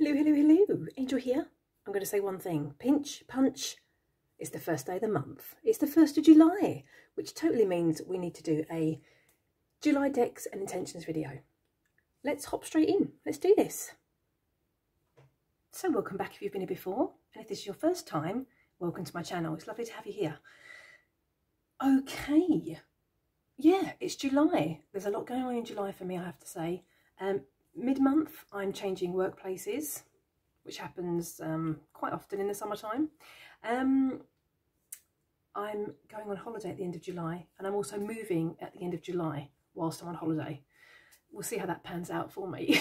Hello, hello, hello. Angel here. I'm going to say one thing. Pinch, punch. It's the first day of the month. It's the 1st of July, which totally means we need to do a July decks and intentions video. Let's hop straight in. Let's do this. So welcome back if you've been here before. And if this is your first time, welcome to my channel. It's lovely to have you here. Okay. Yeah, it's July. There's a lot going on in July for me, I have to say. Mid-month, I'm changing workplaces, which happens quite often in the summertime. I'm going on holiday at the end of July, and I'm also moving at the end of July whilst I'm on holiday. We'll see how that pans out for me.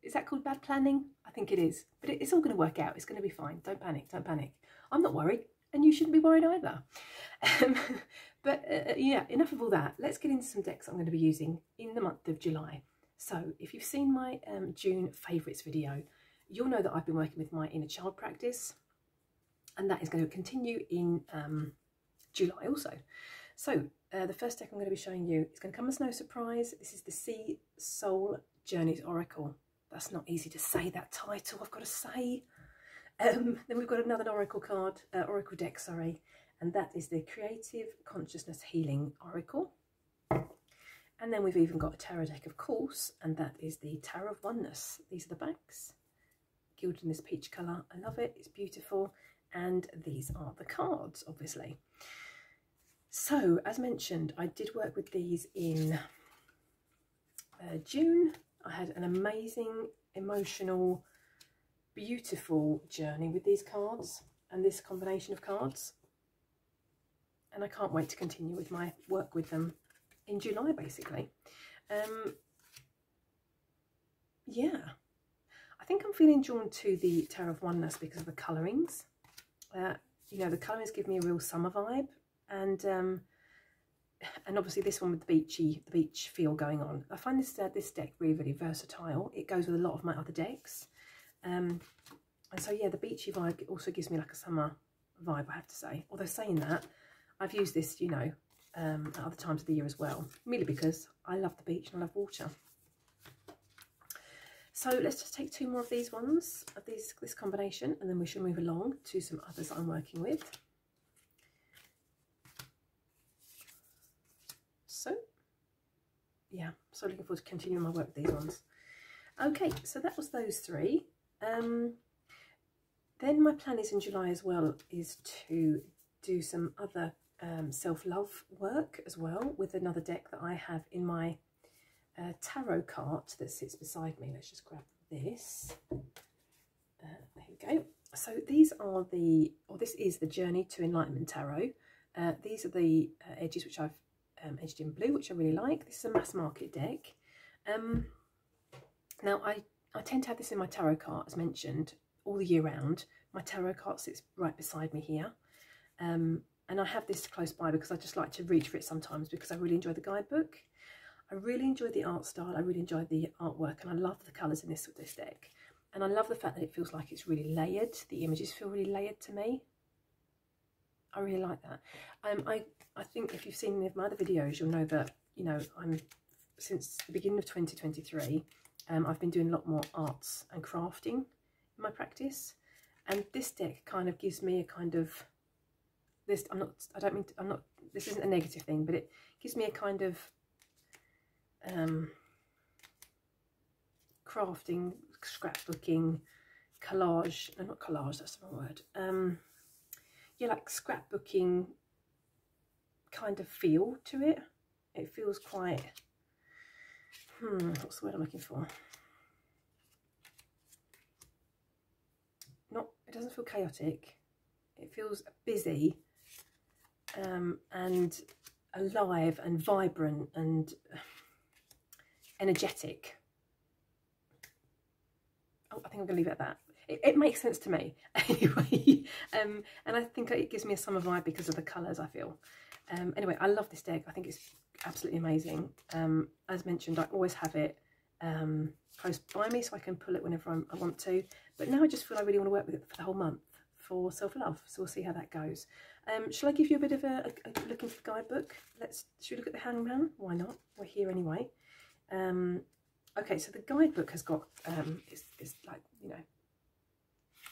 Is that called bad planning? I think it is, but it's all going to work out. It's going to be fine. Don't panic, don't panic. I'm not worried, and you shouldn't be worried either. Yeah, enough of all that. Let's get into some decks I'm going to be using in the month of July. So if you've seen my June favourites video, you'll know that I've been working with my inner child practice, and that is going to continue in July also. So the first deck I'm going to be showing you is going to come as no surprise. This is the Sea Soul Journeys Oracle. That's not easy to say, that title, I've got to say. Then we've got another Oracle card, Oracle deck, sorry, and that is the Creative Consciousness Healing Oracle. And then we've even got a tarot deck, of course, and that is the Tarot of Oneness. These are the backs, gilded in this peach colour. I love it, it's beautiful. And these are the cards, obviously. So, as mentioned, I did work with these in June. I had an amazing, emotional, beautiful journey with these cards and this combination of cards. And I can't wait to continue with my work with them in July, basically. Yeah, I think I'm feeling drawn to the Tarot of Oneness because of the colourings. You know, the colourings give me a real summer vibe, and obviously this one with the beach feel going on. I find this this deck really, really versatile. It goes with a lot of my other decks, and so yeah, the beachy vibe also gives me like a summer vibe, I have to say. Although saying that, I've used this, you know, at other times of the year as well, merely because I love the beach and I love water. So let's just take two more of these ones, of this combination, and then we shall move along to some others that I'm working with. So yeah, so looking forward to continuing my work with these ones. Okay, so that was those three. Then my plan is in July as well is to do some other self-love work as well with another deck that I have in my tarot cart that sits beside me. Let's just grab this. There we go. So these are the, or this is the Journey to Enlightenment Tarot. These are the edges which I've edged in blue, which I really like. This is a mass market deck. Now I tend to have this in my tarot cart, as mentioned, all the year round. My tarot cart sits right beside me here. And I have this close by because I just like to reach for it sometimes because I really enjoy the guidebook. I really enjoy the art style, I really enjoy the artwork, and I love the colours in this deck. And I love the fact that it feels like it's really layered. The images feel really layered to me. I really like that. I think if you've seen any of my other videos, you'll know that, you know, since the beginning of 2023, I've been doing a lot more arts and crafting in my practice. And this deck kind of gives me a kind of, this isn't a negative thing, but it gives me a kind of crafting, scrapbooking, collage, no, not collage, that's the wrong word, yeah, like scrapbooking kind of feel to it. It feels quite, what's the word I'm looking for? It doesn't feel chaotic, it feels busy, and alive and vibrant and energetic. Oh, I think I'm going to leave it at that. It makes sense to me anyway. And I think it gives me a summer vibe because of the colours, I feel. Anyway, I love this deck. I think it's absolutely amazing. As mentioned, I always have it close by me so I can pull it whenever I want to. But now I just feel I really want to work with it for the whole month for self-love. So we'll see how that goes. Shall I give you a bit of a look into the guidebook? Should we look at the Hangman? Why not? We're here anyway. Okay, so the guidebook has got, it's like, you know,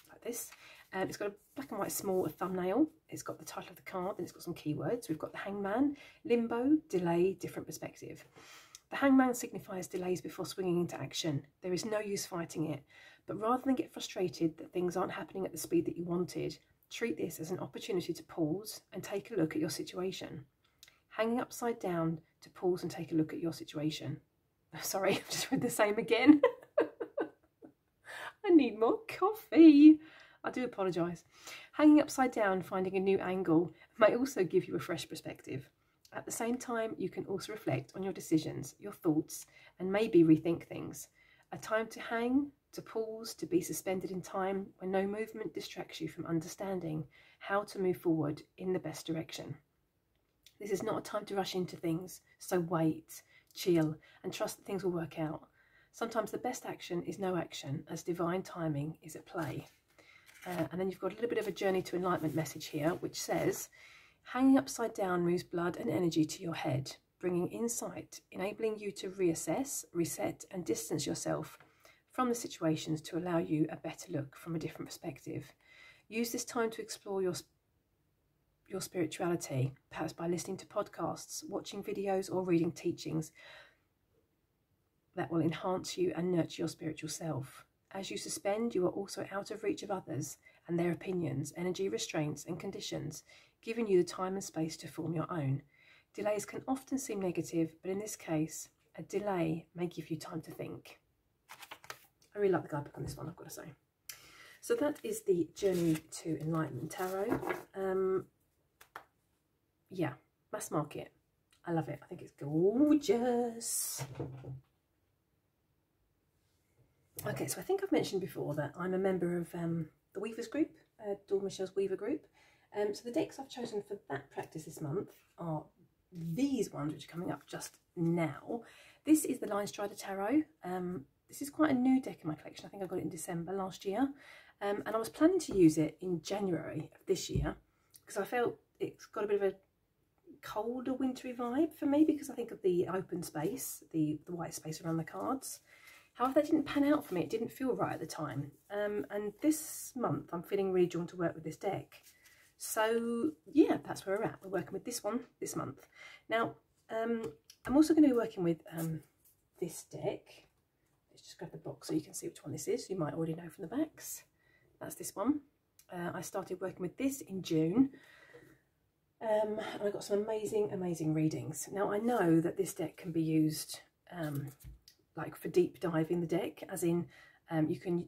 like this. It's got a black and white small thumbnail. It's got the title of the card, and it's got some keywords. We've got the Hangman, limbo, delay, different perspective. The Hangman signifies delays before swinging into action. There is no use fighting it, but rather than get frustrated that things aren't happening at the speed that you wanted, treat this as an opportunity to pause and take a look at your situation. Hanging upside down to pause and take a look at your situation. Sorry, I've just read the same again. I need more coffee. I do apologise. Hanging upside down, finding a new angle, may also give you a fresh perspective. At the same time, you can also reflect on your decisions, your thoughts, and maybe rethink things. A time to hang, to pause, to be suspended in time when no movement distracts you from understanding how to move forward in the best direction. This is not a time to rush into things, so wait, chill, and trust that things will work out. Sometimes the best action is no action, as divine timing is at play. And then you've got a little bit of a journey to enlightenment message here, which says, hanging upside down moves blood and energy to your head, bringing insight, enabling you to reassess, reset, and distance yourself from the situations to allow you a better look from a different perspective. Use this time to explore your spirituality, perhaps by listening to podcasts, watching videos, or reading teachings that will enhance you and nurture your spiritual self. As you suspend, you are also out of reach of others and their opinions, energy restraints and conditions, giving you the time and space to form your own. Delays can often seem negative, but in this case, a delay may give you time to think. I really like the guidebook on this one, I've got to say. So that is the Journey to Enlightenment Tarot. Yeah, mass market. I love it. I think it's gorgeous. Okay, so I think I've mentioned before that I'm a member of the Weavers group, Dawn Michelle's Weaver group. So the decks I've chosen for that practice this month are these ones, which are coming up just now. This is the Lion Strider Tarot. This is quite a new deck in my collection. I think I got it in December last year. And I was planning to use it in January of this year because I felt it's got a bit of a colder, wintry vibe for me because I think of the open space, the white space around the cards. However, that didn't pan out for me. It didn't feel right at the time. And this month, I'm feeling really drawn to work with this deck. So, yeah, that's where we're at. We're working with this one this month. Now, I'm also going to be working with this deck. Let's just grab the box so you can see which one this is. You might already know from the backs. That's this one. I started working with this in June. And I got some amazing, amazing readings. Now, I know that this deck can be used like for deep diving the deck, as in you can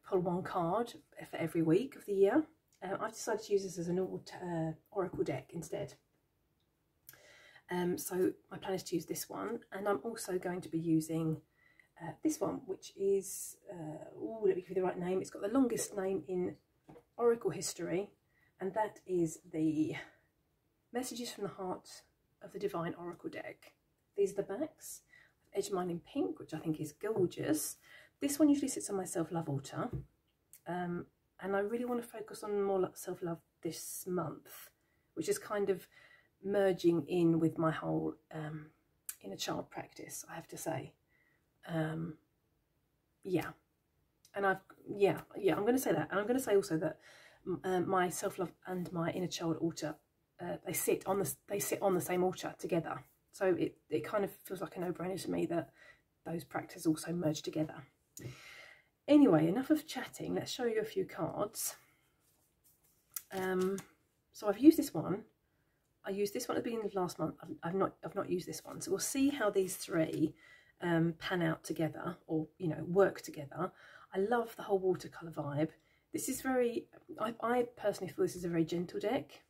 pull one card for every week of the year. I've decided to use this as an oracle deck instead. So my plan is to use this one, and I'm also going to be using this one, which is, let me give you the right name. It's got the longest name in oracle history, and that is the Messages from the Heart of the Divine Oracle deck. These are the backs. I've edged mine in pink, which I think is gorgeous. This one usually sits on my self-love altar, and I really want to focus on more self-love this month, which is kind of merging in with my whole inner child practice, I have to say. Yeah, and I'm going to say that, and I'm going to say also that my self-love and my inner child altar, they sit on the same altar together. So it kind of feels like a no-brainer to me that those practices also merge together. Anyway, enough of chatting. Let's show you a few cards. So I've used this one. I used this one at the beginning of last month. I've not used this one. So we'll see how these three pan out together, or work together. I love the whole watercolor vibe. This is very. I personally feel this is a very gentle deck,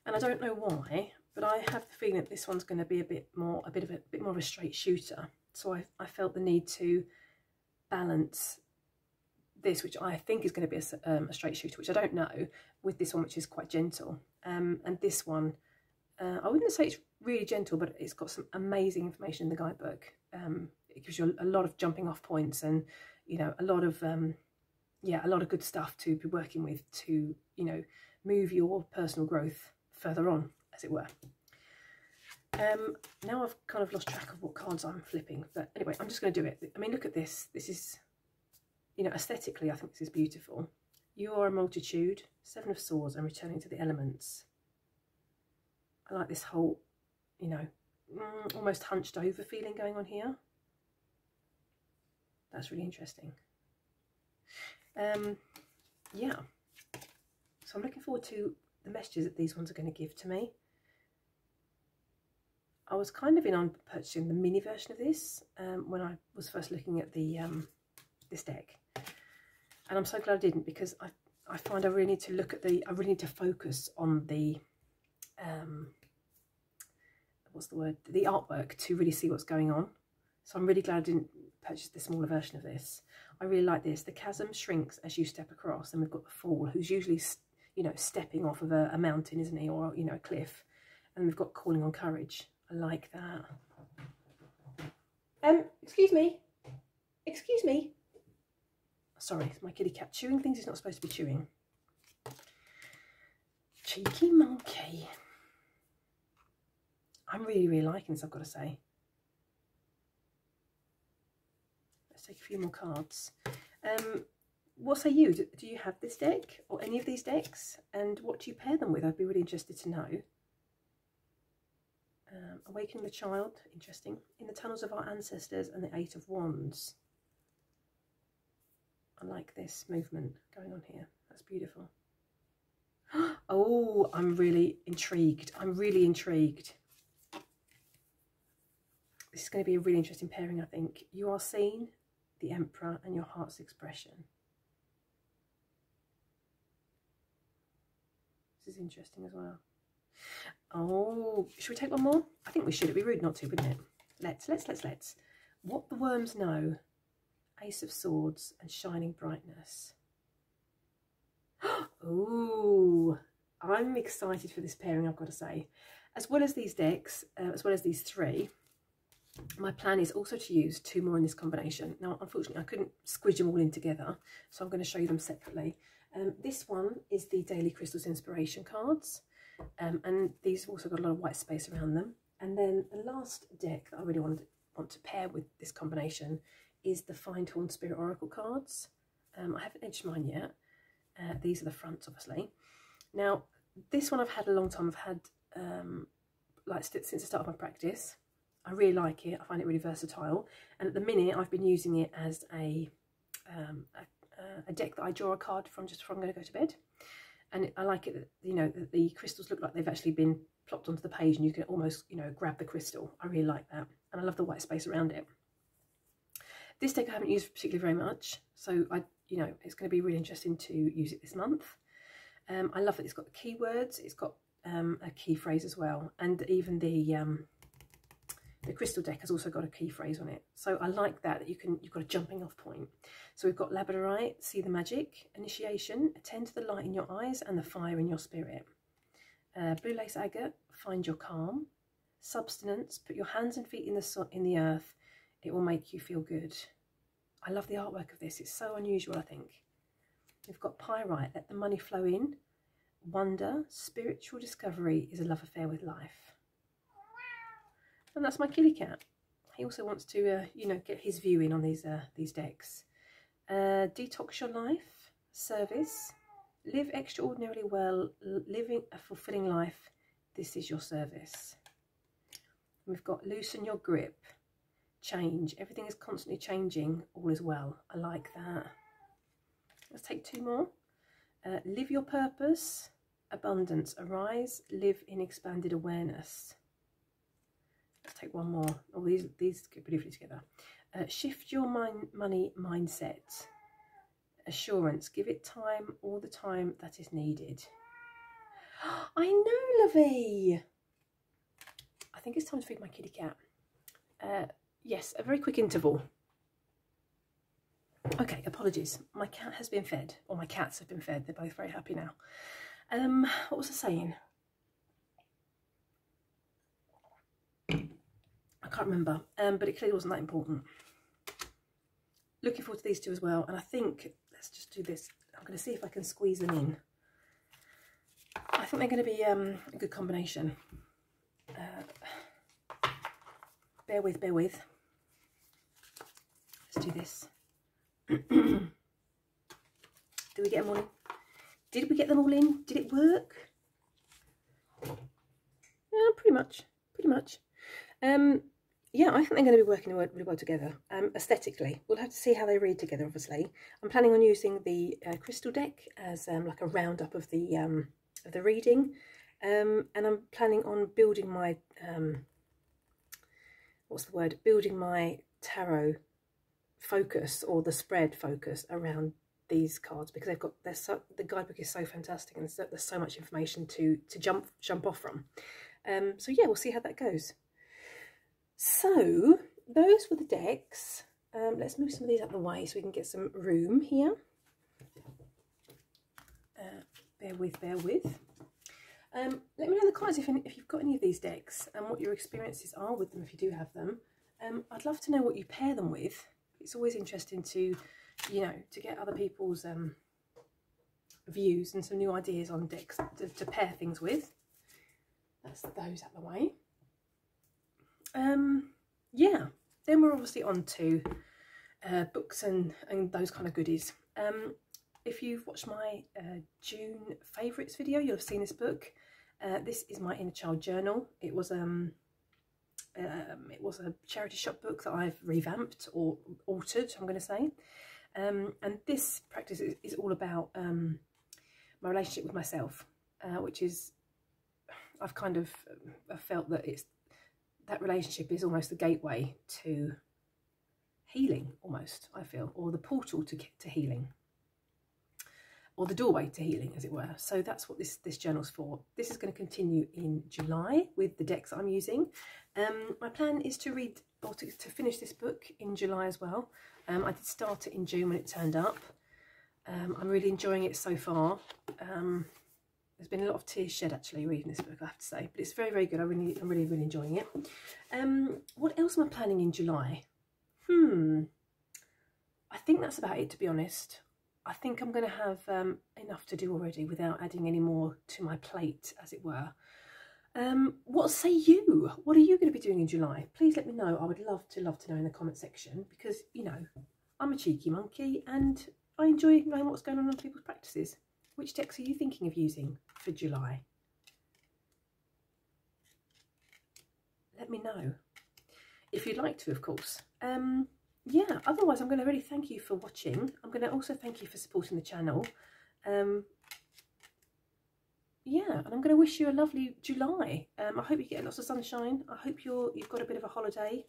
and I don't know why, but I have the feeling that this one's going to be a bit more of a straight shooter. So I felt the need to balance this, which I think is going to be a straight shooter, which I don't know, with this one, which is quite gentle. And this one, I wouldn't say it's really gentle, but it's got some amazing information in the guidebook. It gives you a lot of jumping off points, and a lot of good stuff to be working with to move your personal growth further on, as it were. Now I've kind of lost track of what cards I'm flipping, but anyway, I'm just going to do it. I mean, look at this. This is, you know, aesthetically, I think this is beautiful. You are a multitude, 7 of Swords, and returning to the elements. I like this whole, you know, almost hunched over feeling going on here. That's really interesting. Yeah. So I'm looking forward to the messages that these ones are going to give to me. I was kind of in on purchasing the mini version of this when I was first looking at the this deck, and I'm so glad I didn't, because I find I really need to look at I really need to focus on the what's the word, the artwork, to really see what's going on. So I'm really glad I didn't purchase the smaller version of this. I really like this. The chasm shrinks as you step across, and we've got the Fool, who's usually, you know, stepping off of a mountain, isn't he, or, you know, a cliff, and we've got calling on courage. I like that. Excuse me. Excuse me. Sorry, it's my kitty cat chewing things he's not supposed to be chewing. Cheeky monkey. I'm really, really liking this, I've got to say. Let's take a few more cards. What say you? Do you have this deck or any of these decks? And what do you pair them with? I'd be really interested to know. Awakening the Child, interesting. In the Tunnels of Our Ancestors, and the 8 of Wands. I like this movement going on here. That's beautiful. Oh, I'm really intrigued. I'm really intrigued. This is going to be a really interesting pairing, I think. You are seen, the Emperor, and your heart's expression. This is interesting as well. Oh, should we take one more? I think we should. It'd be rude not to, wouldn't it? Let's. What the Worms Know. Ace of Swords and Shining Brightness. Oh, I'm excited for this pairing, I've got to say. As well as these decks, as well as these 3, my plan is also to use 2 more in this combination. Now, unfortunately, I couldn't squidge them all in together, so I'm going to show you them separately. This one is the Daily Crystals Inspiration cards. And these have also got a lot of white space around them. And then the last deck that I really want to pair with this combination is the Findhorn Spirit Oracle cards. I haven't edged mine yet. These are the fronts, obviously. Now, this one I've had a long time. I've had like since the start of my practice. I really like it. I find it really versatile. And at the minute, I've been using it as a deck that I draw a card from just before I'm going to go to bed. And I like it that, you know, the crystals look like they've actually been plopped onto the page, and you can almost, you know, grab the crystal. I really like that. And I love the white space around it. This deck I haven't used particularly very much, so you know, it's going to be really interesting to use it this month. I love that it's got the keywords. It's got a key phrase as well, and even the crystal deck has also got a key phrase on it. So I like that you've got a jumping off point. So we've got Labradorite, See the Magic, Initiation, Attend to the Light in Your Eyes and the Fire in Your Spirit. Blue Lace Agate, Find Your Calm. Substance, Put your hands and feet in the earth. It will make you feel good. I love the artwork of this. It's so unusual, I think. We've got Pyrite, Let the Money Flow In. Wonder, Spiritual Discovery is a Love Affair with Life. And that's my kitty cat. He also wants to, you know, get his view in on these decks. Detox Your Life, Service, Live Extraordinarily Well, Living a Fulfilling Life, This is Your Service. We've got Loosen Your Grip, Change, Everything is constantly changing, all is well. I like that. Let's take 2 more. Live Your Purpose, Abundance, Arise, Live in Expanded Awareness. Let's take 1 more. Oh, these go beautifully together. Shift Your Money Mindset. Assurance. Give it time, all the time that is needed. I know, Lovey. I think it's time to feed my kitty cat. Yes, a very quick interval. Okay, apologies. My cat has been fed, or my cats have been fed. They're both very happy now. What was I saying? I can't remember, but it clearly wasn't that important. Looking forward to these 2 as well, and I think, let's just do this. I'm going to see if I can squeeze them in. I think they're going to be a good combination. bear with. Let's do this. Did we get them all in? Did we get them all in? Did it work? Yeah, pretty much. Yeah, I think they're going to be working really well together. Aesthetically, we'll have to see how they read together. Obviously, I'm planning on using the crystal deck as like a roundup of the reading, and I'm planning on building my building my tarot focus, or the spread focus, around these cards, because the guidebook is so fantastic, and there's so much information to jump off from. So yeah, we'll see how that goes. So those were the decks. Let's move some of these out of the way so we can get some room here. Bear with. Let me know in the comments if you've got any of these decks and what your experiences are with them, if you do have them. I'd love to know what you pair them with. It's always interesting to, to get other people's views and some new ideas on decks to pair things with. That's those out of the way. Yeah, then we're obviously on to books and those kind of goodies. If you've watched my June favourites video, you'll have seen this book. This is my Inner Child Journal. It was a charity shop book that I've revamped or altered, I'm going to say. And this practice is all about my relationship with myself, which is, I've kind of felt that that relationship is almost the gateway to healing, almost, I feel, or the portal to healing, or the doorway to healing, as it were. So that's what this journal's for. This is going to continue in July with the decks I'm using. My plan is to read, or to finish this book in July as well. I did start it in June when it turned up. I'm really enjoying it so far. There's been a lot of tears shed actually reading this book, I have to say, but it's very good. I'm really enjoying it. What else am I planning in July? I think that's about it, to be honest. I think I'm going to have enough to do already without adding any more to my plate, as it were. What say you? What are you going to be doing in July? Please let me know. I would love to know in the comment section, because, I'm a cheeky monkey and I enjoy knowing what's going on in people's practices. Which decks are you thinking of using for July? Let me know. If you'd like to, of course. Yeah, otherwise I'm going to really thank you for watching. I'm going to also thank you for supporting the channel. Yeah, and I'm going to wish you a lovely July. I hope you get lots of sunshine. I hope you've got a bit of a holiday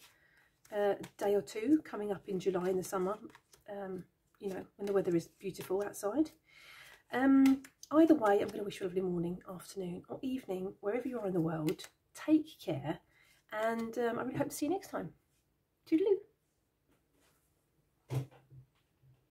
day or two coming up in July in the summer. When the weather is beautiful outside. Either way, I'm going to wish you a lovely morning, afternoon or evening, wherever you are in the world. Take care, and I really hope to see you next time. Toodaloo.